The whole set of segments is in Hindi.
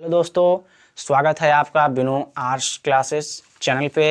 हेलो दोस्तों, स्वागत है आपका बिनू आर्ट्स क्लासेस चैनल पे।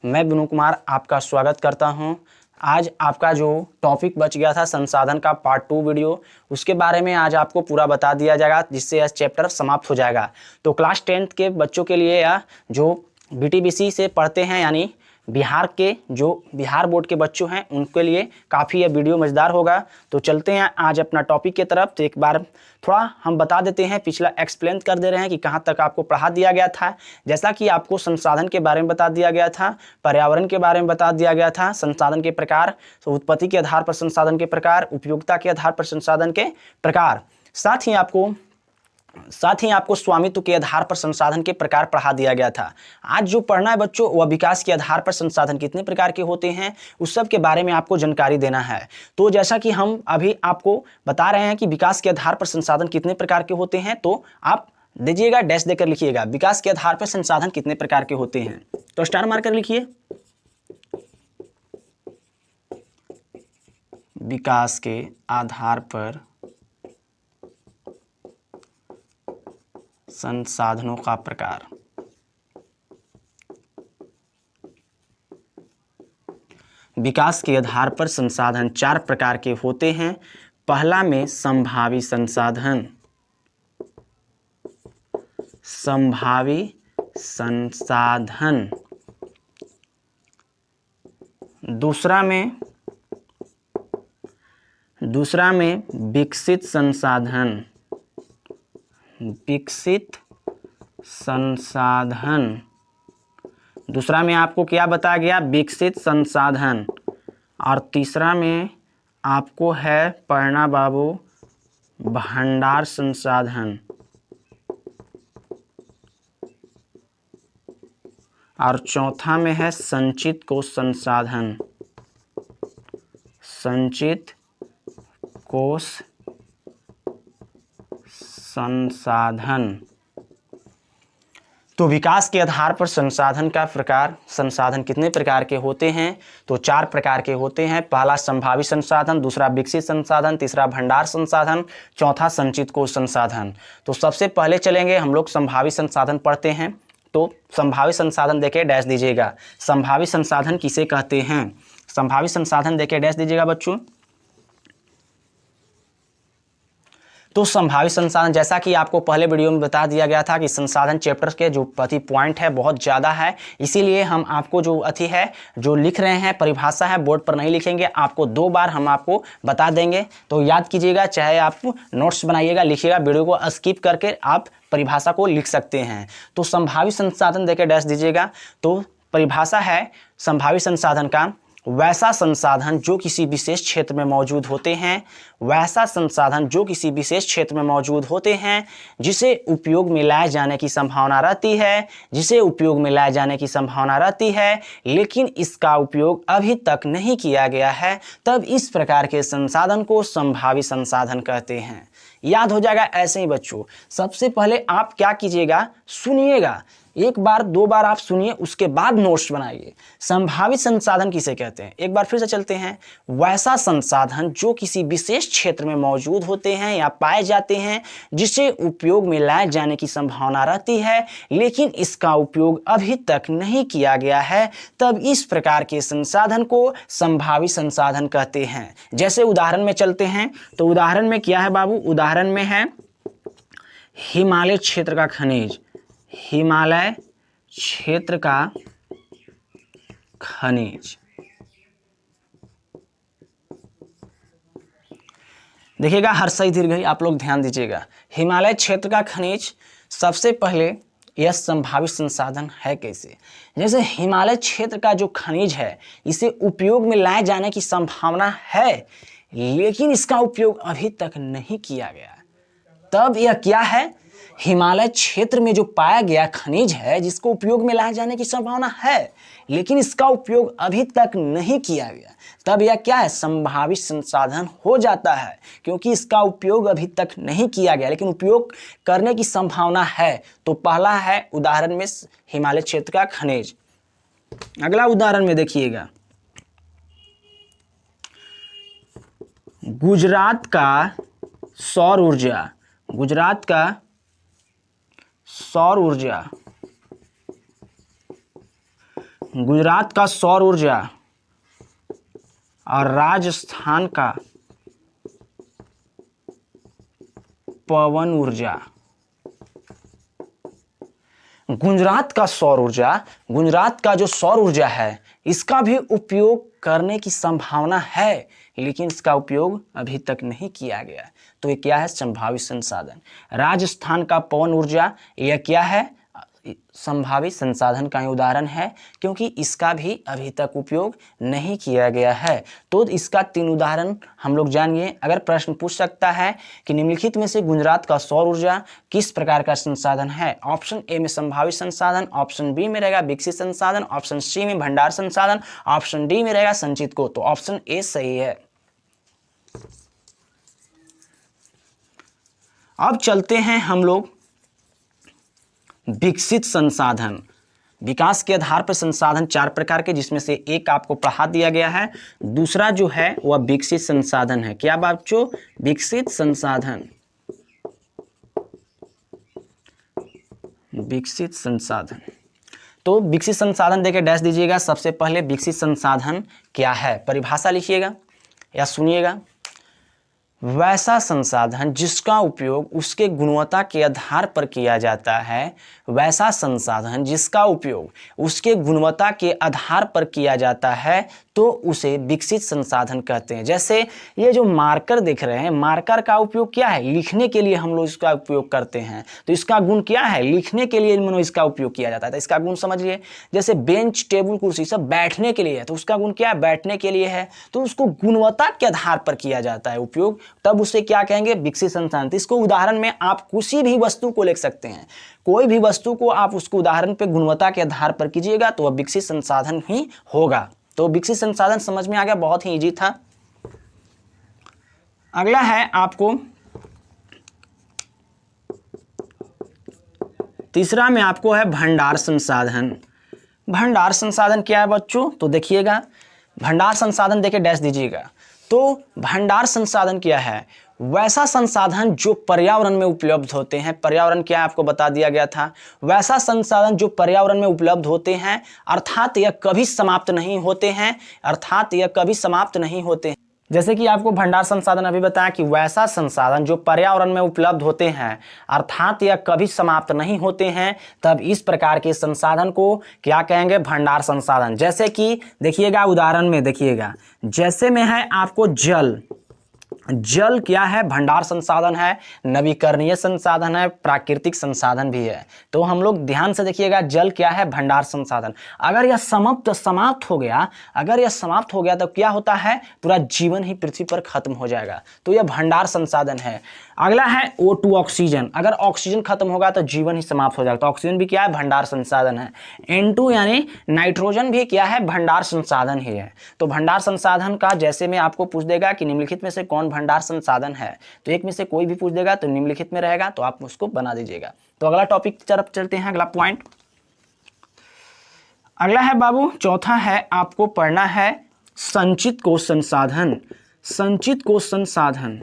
मैं बिनू कुमार आपका स्वागत करता हूं। आज आपका जो टॉपिक बच गया था संसाधन का पार्ट 2 वीडियो, उसके बारे में आज आपको पूरा बता दिया जाएगा, जिससे यह चैप्टर समाप्त हो जाएगा। तो क्लास 10th के बच्चों के लिए यह जो बीटीबीसी से पढ़ते हैं, यानी बिहार के जो बिहार बोर्ड के बच्चों हैं, उनके लिए काफ़ी यह वीडियो मज़ेदार होगा। तो चलते हैं आज अपना टॉपिक की तरफ। तो एक बार थोड़ा हम बता देते हैं, पिछला एक्सप्लेन कर दे रहे हैं कि कहाँ तक आपको पढ़ा दिया गया था। जैसा कि आपको संसाधन के बारे में बता दिया गया था, पर्यावरण के बारे में बता दिया गया था, संसाधन के प्रकार, तो उत्पत्ति के आधार पर संसाधन के प्रकार, उपयोगिता के आधार पर संसाधन के प्रकार, साथ ही आपको स्वामित्व के आधार पर संसाधन के प्रकार पढ़ा दिया गया था। आज जो पढ़ना है बच्चों, वह विकास के आधार पर संसाधन कितने प्रकार के होते हैं, उस सब के बारे में आपको जानकारी देना है। तो जैसा कि हम अभी आपको बता रहे हैं कि विकास के आधार पर संसाधन कितने प्रकार के होते हैं, तो आप दीजिएगा, डैश देकर लिखिएगा, विकास के आधार पर संसाधन कितने प्रकार के होते हैं। तो स्टार मार्कर लिखिए, विकास के आधार पर संसाधनों का प्रकार। विकास के आधार पर संसाधन 4 प्रकार के होते हैं। पहला में संभावी संसाधन, दूसरा में विकसित संसाधन, दूसरा में आपको क्या बताया गया, विकसित संसाधन। और तीसरा में आपको है पढ़ना बाबू, भंडार संसाधन। और चौथा में है संचित कोष संसाधन, संचित कोष संसाधन। तो विकास के आधार पर संसाधन का प्रकार, संसाधन कितने प्रकार के होते हैं, तो 4 प्रकार के होते हैं। पहला संभावी संसाधन, दूसरा विकसित संसाधन, तीसरा भंडार संसाधन, चौथा संचित कोष संसाधन। तो सबसे पहले चलेंगे हम लोग संभावी संसाधन पढ़ते हैं। तो संभावी संसाधन देके डैश दीजिएगा। संभावी संसाधन किसे कहते हैं, संभावी संसाधन देके डैश दीजिएगा बच्चों। तो संभावित संसाधन, जैसा कि आपको पहले वीडियो में बता दिया गया था कि संसाधन चैप्टर के जो प्रति पॉइंट है बहुत ज़्यादा है, इसीलिए हम आपको जो जो लिख रहे हैं परिभाषा है, बोर्ड पर नहीं लिखेंगे, आपको 2 बार हम आपको बता देंगे। तो याद कीजिएगा, चाहे आप नोट्स बनाइएगा, लिखिएगा, वीडियो को स्किप करके आप परिभाषा को लिख सकते हैं। तो संभावित संसाधन देकर डैश दीजिएगा। तो परिभाषा है संभावित संसाधन का, वैसा संसाधन जो किसी विशेष क्षेत्र में मौजूद होते हैं, वैसा संसाधन जो किसी विशेष क्षेत्र में मौजूद होते हैं, जिसे उपयोग में लाए जाने की संभावना रहती है, लेकिन इसका उपयोग अभी तक नहीं किया गया है, तब इस प्रकार के संसाधन को संभावित संसाधन कहते हैं। याद हो जाएगा ऐसे ही बच्चों। सबसे पहले आप क्या कीजिएगा, सुनिएगा, 1 बार 2 बार आप सुनिए, उसके बाद नोट्स बनाइए। संभावित संसाधन किसे कहते हैं, एक बार फिर से चलते हैं। वैसा संसाधन जो किसी विशेष क्षेत्र में मौजूद होते हैं या पाए जाते हैं, जिसे उपयोग में लाए जाने की संभावना रहती है, लेकिन इसका उपयोग अभी तक नहीं किया गया है, तब इस प्रकार के संसाधन को संभावित संसाधन कहते हैं। जैसे उदाहरण में चलते हैं, तो उदाहरण में क्या है बाबू, उदाहरण में है हिमालय क्षेत्र का खनिज, हिमालय क्षेत्र का खनिज। देखिएगा, हर सही दीर्घ आप लोग ध्यान दीजिएगा। हिमालय क्षेत्र का खनिज, सबसे पहले यह संभावित संसाधन है कैसे, जैसे हिमालय क्षेत्र का जो खनिज है, इसे उपयोग में लाए जाने की संभावना है, लेकिन इसका उपयोग अभी तक नहीं किया गया, तब यह क्या है, हिमालय क्षेत्र में जो पाया गया खनिज है, जिसको उपयोग में लाए जाने की संभावना है, लेकिन इसका उपयोग अभी तक नहीं किया गया, तब यह क्या है, संभावित संसाधन हो जाता है, क्योंकि इसका उपयोग अभी तक नहीं किया गया, लेकिन उपयोग करने की संभावना है। तो पहला है उदाहरण में हिमालय क्षेत्र का खनिज। अगला उदाहरण में देखिएगा, गुजरात का सौर ऊर्जा, गुजरात का सौर ऊर्जा, गुजरात का सौर ऊर्जा और राजस्थान का पवन ऊर्जा। गुजरात का सौर ऊर्जा, गुजरात का जो सौर ऊर्जा है इसका भी उपयोग करने की संभावना है, लेकिन इसका उपयोग अभी तक नहीं किया गया। तो ये क्या है? संभावित संसाधन। राजस्थान का पवन ऊर्जा, यह क्या है? संभावित संसाधन का उदाहरण है, क्योंकि इसका भी अभी तक उपयोग नहीं किया गया है। तो इसका 3 उदाहरण हम लोग जानिए। अगर प्रश्न पूछ सकता है कि निम्नलिखित में से गुजरात का सौर ऊर्जा किस प्रकार का संसाधन है? ऑप्शन ए में संभावित संसाधन, ऑप्शन बी में रहेगा विकसित संसाधन, ऑप्शन सी में भंडार संसाधन, ऑप्शन डी में रहेगा संचित को। तो ऑप्शन ए सही है। अब चलते हैं हम लोग विकसित संसाधन। विकास के आधार पर संसाधन 4 प्रकार के, जिसमें से एक आपको पढ़ा दिया गया है, दूसरा जो है वह विकसित संसाधन है। क्या बच्चों? विकसित संसाधन। विकसित संसाधन। तो विकसित संसाधन देके डैश दीजिएगा। सबसे पहले विकसित संसाधन क्या है? परिभाषा लिखिएगा या सुनिएगा। वैसा संसाधन जिसका उपयोग उसके गुणवत्ता के आधार पर किया जाता है, वैसा संसाधन जिसका उपयोग उसके गुणवत्ता के आधार पर किया जाता है, तो उसे विकसित संसाधन कहते हैं। जैसे ये जो मार्कर देख रहे हैं, मार्कर का उपयोग क्या है? लिखने के लिए हम लोग इसका उपयोग करते हैं। तो इसका गुण क्या है? लिखने के लिए मनो इसका उपयोग किया जाता है। तो इसका गुण समझिए। जैसे बेंच, टेबल, कुर्सी सब बैठने के लिए है, तो उसका गुण क्या है? बैठने के लिए है। तो उसको गुणवत्ता के आधार पर किया जाता है उपयोग, तब उसे क्या कहेंगे? विकसित संसाधन। तो इसको उदाहरण में आप किसी भी वस्तु को लिख सकते हैं। कोई भी वस्तु को आप उसको उदाहरण पे गुणवत्ता के आधार पर कीजिएगा तो वह विकसित संसाधन ही होगा। तो विकसित संसाधन समझ में आ गया, बहुत ही इजी था। अगला है आपको तीसरा में आपको है भंडार संसाधन। भंडार संसाधन क्या है बच्चों? तो देखिएगा, भंडार संसाधन देके डैश दीजिएगा। तो भंडार संसाधन क्या है? वैसा संसाधन जो पर्यावरण में उपलब्ध होते हैं। पर्यावरण क्या है आपको बता दिया गया था। वैसा संसाधन जो पर्यावरण में उपलब्ध होते हैं, अर्थात यह कभी समाप्त नहीं होते हैं, अर्थात यह कभी समाप्त नहीं होते हैं। जैसे कि आपको भंडार संसाधन अभी बताया कि वैसा संसाधन जो पर्यावरण में उपलब्ध होते हैं, अर्थात यह कभी समाप्त नहीं होते हैं, तब इस प्रकार के संसाधन को क्या कहेंगे? भंडार संसाधन। जैसे कि देखिएगा, उदाहरण में देखिएगा, जैसे में है आपको जल। जल क्या है? भंडार संसाधन है, नवीकरणीय संसाधन है, प्राकृतिक संसाधन भी है। तो हम लोग ध्यान से देखिएगा, जल क्या है? भंडार संसाधन। अगर यह समाप्त हो गया, अगर यह समाप्त हो गया तो क्या होता है? पूरा जीवन ही पृथ्वी पर खत्म हो जाएगा। तो यह भंडार संसाधन है। अगला है O2 ऑक्सीजन। अगर ऑक्सीजन खत्म होगा तो जीवन ही समाप्त हो जाएगा। तो ऑक्सीजन भी क्या है? भंडार संसाधन है। N2 यानी नाइट्रोजन भी क्या है? भंडार संसाधन ही है। तो भंडार संसाधन का जैसे में आपको पूछ देगा कि निम्नलिखित में से कौन भंडार संसाधन है, तो एक में से कोई भी पूछ देगा तो निम्नलिखित में रहेगा, तो आप उसको बना दीजिएगा। तो अगला टॉपिक की तरफ चलते हैं, अगला पॉइंट। अगला है बाबू, चौथा है आपको पढ़ना है संचित कोश संसाधन। संचित कोश संसाधन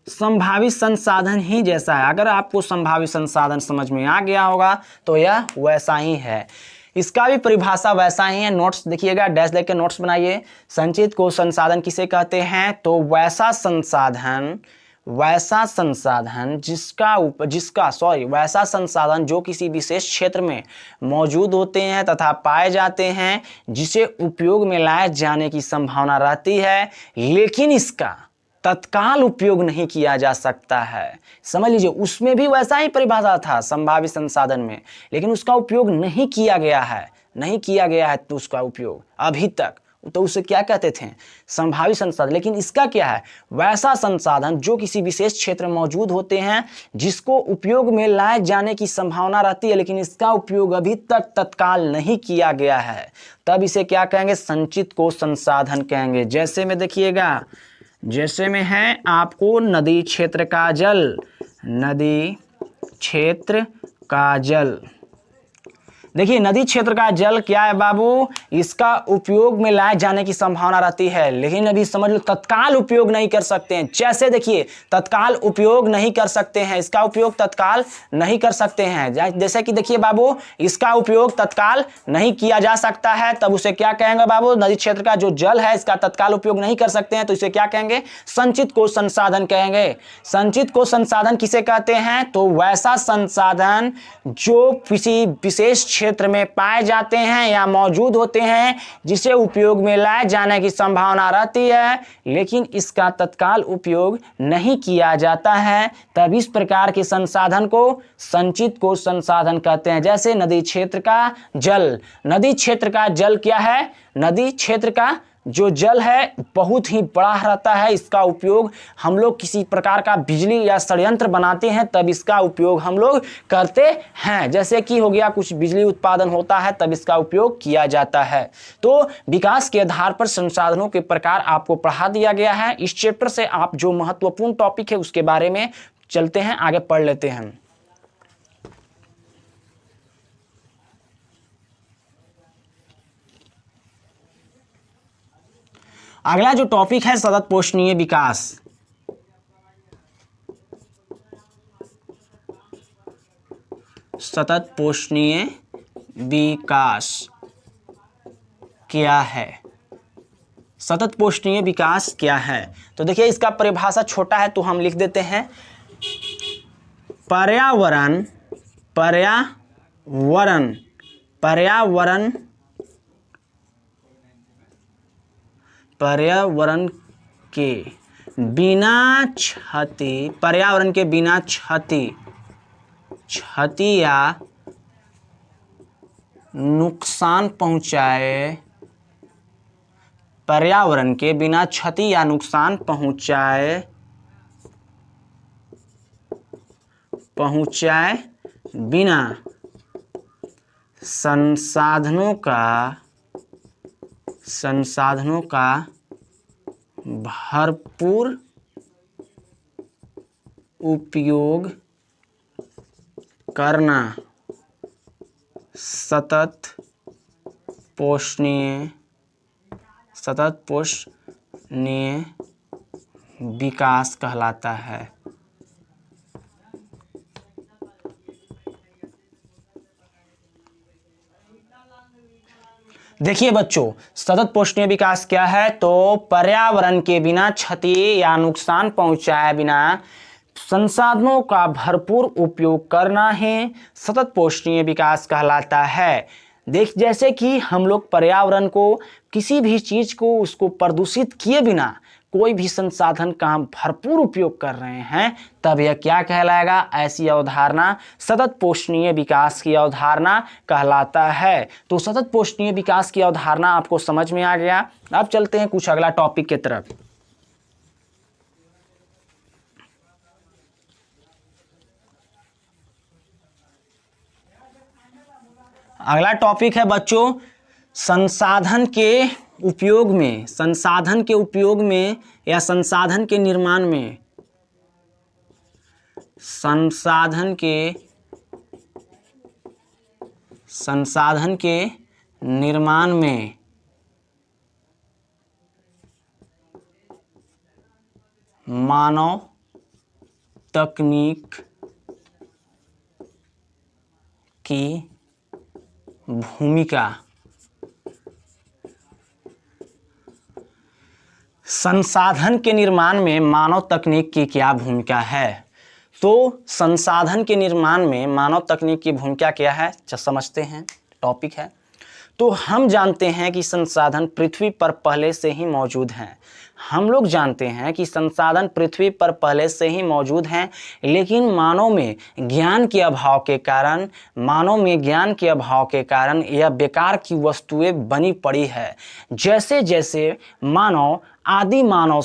संभावित संसाधन ही जैसा है। अगर आपको संभावित संसाधन समझ में आ गया होगा तो यह वैसा ही है। इसका भी परिभाषा वैसा ही है। नोट्स देखिएगा, डैश लेके नोट्स बनाइए। संचित कोश संसाधन किसे कहते हैं? तो वैसा संसाधन वैसा संसाधन जो किसी विशेष क्षेत्र में मौजूद होते हैं तथा पाए जाते हैं, जिसे उपयोग में लाए जाने की संभावना रहती है, लेकिन इसका तत्काल उपयोग नहीं किया जा सकता है। समझ लीजिए, उसमें भी वैसा ही परिभाषा था संभावित संसाधन में, लेकिन उसका उपयोग नहीं किया गया है, तो उसका उपयोग अभी तक, तो उसे क्या कहते थे? संभावित संसाधन। लेकिन इसका क्या है? वैसा संसाधन जो किसी विशेष क्षेत्र में मौजूद होते हैं, जिसको उपयोग में लाए जाने की संभावना रहती है, लेकिन इसका उपयोग अभी तक तत्काल नहीं किया गया है, तब इसे क्या कहेंगे? संचित कोश संसाधन कहेंगे। जैसे में देखिएगा, जैसे में है आपको नदी क्षेत्र का जल। नदी क्षेत्र का जल, देखिए नदी क्षेत्र का जल क्या है बाबू, इसका उपयोग में लाए जाने की संभावना रहती है, लेकिन अभी समझ लो तत्काल उपयोग नहीं कर सकते हैं। जैसे देखिए तत्काल उपयोग नहीं कर सकते हैं, इसका उपयोग तत्काल नहीं कर सकते हैं। जैसे कि देखिए बाबू इसका उपयोग तत्काल नहीं किया जा सकता है, तब उसे क्या कहेंगे बाबू, नदी क्षेत्र का जो जल है इसका तत्काल उपयोग नहीं कर सकते हैं तो इसे क्या कहेंगे, संचित कोश संसाधन कहेंगे। संचित कोश संसाधन किसे कहते हैं, तो वैसा संसाधन जो किसी विशेष क्षेत्र में पाए जाते हैं या मौजूद होते हैं जिसे उपयोग में लाए जाने की संभावना रहती है लेकिन इसका तत्काल उपयोग नहीं किया जाता है, तब इस प्रकार के संसाधन को संचित कोश संसाधन कहते हैं। जैसे नदी क्षेत्र का जल, नदी क्षेत्र का जल क्या है, नदी क्षेत्र का जो जल है बहुत ही बड़ा रहता है, इसका उपयोग हम लोग किसी प्रकार का बिजली या षड्यंत्र बनाते हैं तब इसका उपयोग हम लोग करते हैं। जैसे कि हो गया कुछ बिजली उत्पादन होता है तब इसका उपयोग किया जाता है। तो विकास के आधार पर संसाधनों के प्रकार आपको पढ़ा दिया गया है। इस चैप्टर से आप जो महत्वपूर्ण टॉपिक है उसके बारे में चलते हैं, आगे पढ़ लेते हैं। अगला जो टॉपिक है सतत पोषणीय विकास। सतत पोषणीय विकास क्या है, सतत पोषणीय विकास क्या है, तो देखिए इसका परिभाषा छोटा है तो हम लिख देते हैं, पर्यावरण पर्यावरण पर्यावरण पर्यावरण के बिना क्षति, पर्यावरण के बिना क्षति या नुकसान पहुंचाए, पर्यावरण के बिना क्षति या नुकसान पहुंचाए बिना संसाधनों का भरपूर उपयोग करना सतत पोषणीय विकास कहलाता है। देखिए बच्चों सतत पोषणीय विकास क्या है, तो पर्यावरण के बिना क्षति या नुकसान पहुंचाए बिना संसाधनों का भरपूर उपयोग करना ही सतत पोषणीय विकास कहलाता है। देख जैसे कि हम लोग पर्यावरण को किसी भी चीज को उसको प्रदूषित किए बिना कोई भी संसाधन का हम भरपूर उपयोग कर रहे हैं तब यह क्या कहलाएगा, ऐसी अवधारणा सतत पोषणीय विकास की अवधारणा कहलाता है। तो सतत पोषणीय विकास की अवधारणा आपको समझ में आ गया। अब चलते हैं कुछ अगला टॉपिक की तरफ। अगला टॉपिक है बच्चों संसाधन के उपयोग में या संसाधन के निर्माण में, संसाधन के निर्माण में मानव तकनीक की भूमिका। संसाधन के निर्माण में मानव तकनीक की क्या भूमिका है, तो संसाधन के निर्माण में मानव तकनीक की भूमिका क्या है समझते हैं, टॉपिक है। तो हम जानते हैं कि संसाधन पृथ्वी पर पहले से ही मौजूद हैं। हम लोग जानते हैं कि संसाधन पृथ्वी पर पहले से ही मौजूद हैं, लेकिन मानव में ज्ञान के अभाव के कारण यह बेकार की वस्तुएं बनी पड़ी है। जैसे जैसे मानव आदि मानव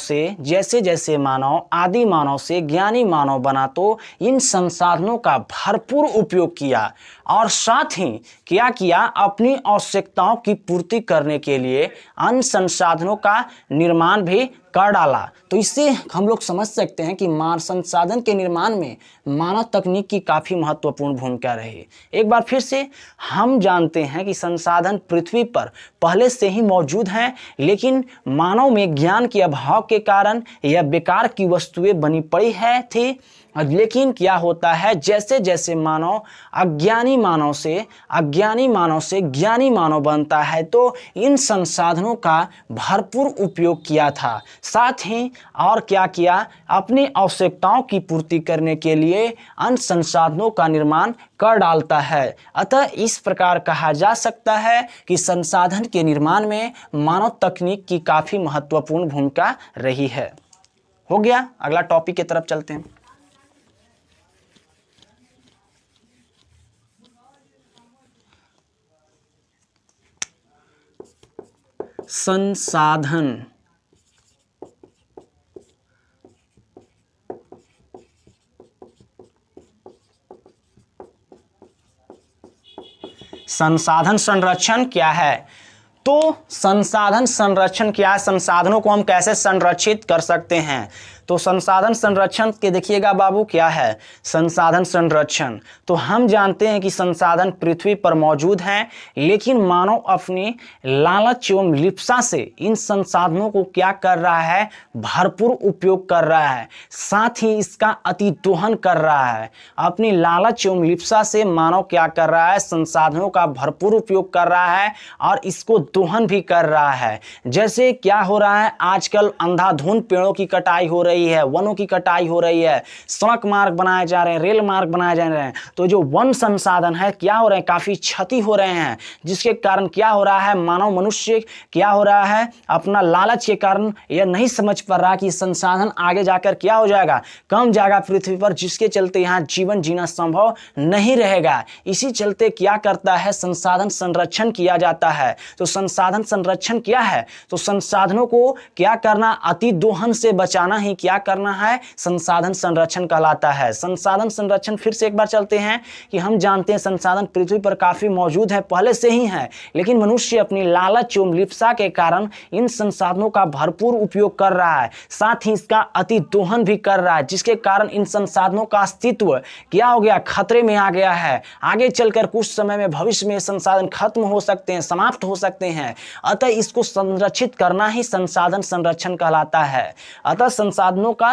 से ज्ञानी मानव बना तो इन संसाधनों का भरपूर उपयोग किया और साथ ही क्या किया, अपनी आवश्यकताओं की पूर्ति करने के लिए अन्य संसाधनों का निर्माण भी कर डाला। तो इससे हम लोग समझ सकते हैं कि मानव संसाधन के निर्माण में मानव तकनीक की काफ़ी महत्वपूर्ण भूमिका रही। एक बार फिर से हम जानते हैं कि संसाधन पृथ्वी पर पहले से ही मौजूद हैं, लेकिन मानव में ज्ञान के अभाव के कारण यह बेकार की वस्तुएं बनी पड़ी है थी। लेकिन क्या होता है, जैसे जैसे मानव अज्ञानी मानव से ज्ञानी मानव बनता है, तो इन संसाधनों का भरपूर उपयोग किया था। साथ ही और क्या किया, अपनी आवश्यकताओं की पूर्ति करने के लिए अन्य संसाधनों का निर्माण कर डालता है। अतः इस प्रकार कहा जा सकता है कि संसाधन के निर्माण में मानव तकनीक की काफ़ी महत्वपूर्ण भूमिका रही है। हो गया, अगला टॉपिक की तरफ चलते हैं। संसाधन संसाधन संरक्षण क्या है? तो संसाधन संरक्षण क्या है, संसाधनों को हम कैसे संरक्षित कर सकते हैं? तो संसाधन संरक्षण के देखिएगा बाबू क्या है संसाधन संरक्षण। तो हम जानते हैं कि संसाधन पृथ्वी पर मौजूद हैं, लेकिन मानव अपनी लालच एवं लिप्सा से इन संसाधनों को क्या कर रहा है, भरपूर उपयोग कर रहा है, साथ ही इसका अति दोहन कर रहा है। अपनी लालच एवं लिप्सा से मानव क्या कर रहा है, संसाधनों का भरपूर उपयोग कर रहा है और इसको दोहन भी कर रहा है। जैसे क्या हो रहा है, आजकल अंधाधुंध पेड़ों की कटाई हो रही है, वनों की कटाई हो रही है, सड़क मार्ग बनाए जा रहे हैं, रेल मार्ग बनाए जा रहे हैं। तो जो वन संसाधन है क्या हो रहे हैं, काफी क्षति हो रहे हैं, जिसके कारण क्या हो रहा है, मानव मनुष्य क्या हो रहा है, अपना लालच के कारण यह नहीं समझ पा रहा कि संसाधन आगे जाकर क्या हो जाएगा, कम जाएगा पृथ्वी पर, जिसके चलते यहाँ जीवन जीना संभव नहीं रहेगा। इसी चलते क्या करता है, संसाधन संरक्षण किया जाता है। तो संसाधन संरक्षण क्या है, तो संसाधनों को क्या करना, अति दोहन से बचाना ही क्या करना है, संसाधन संरक्षण कहलाता है। संसाधन संरक्षण फिर से एक बार चलते हैं कि हम जानते हैं संसाधन पृथ्वी पर काफी मौजूद है, पहले से ही है, लेकिन मनुष्य अपनी लालच एवं लिप्सा के कारण इन संसाधनों का भरपूर उपयोग कर रहा है, साथ ही इसका अति दोहन भी कर रहा है, जिसके कारण इन संसाधनों का अस्तित्व क्या हो गया, खतरे में आ गया है। आगे चलकर कुछ समय में भविष्य में संसाधन खत्म हो सकते हैं, समाप्त हो सकते हैं। अतः इसको संरक्षित करना ही संसाधन संरक्षण कहलाता है। अतः संसाधनों का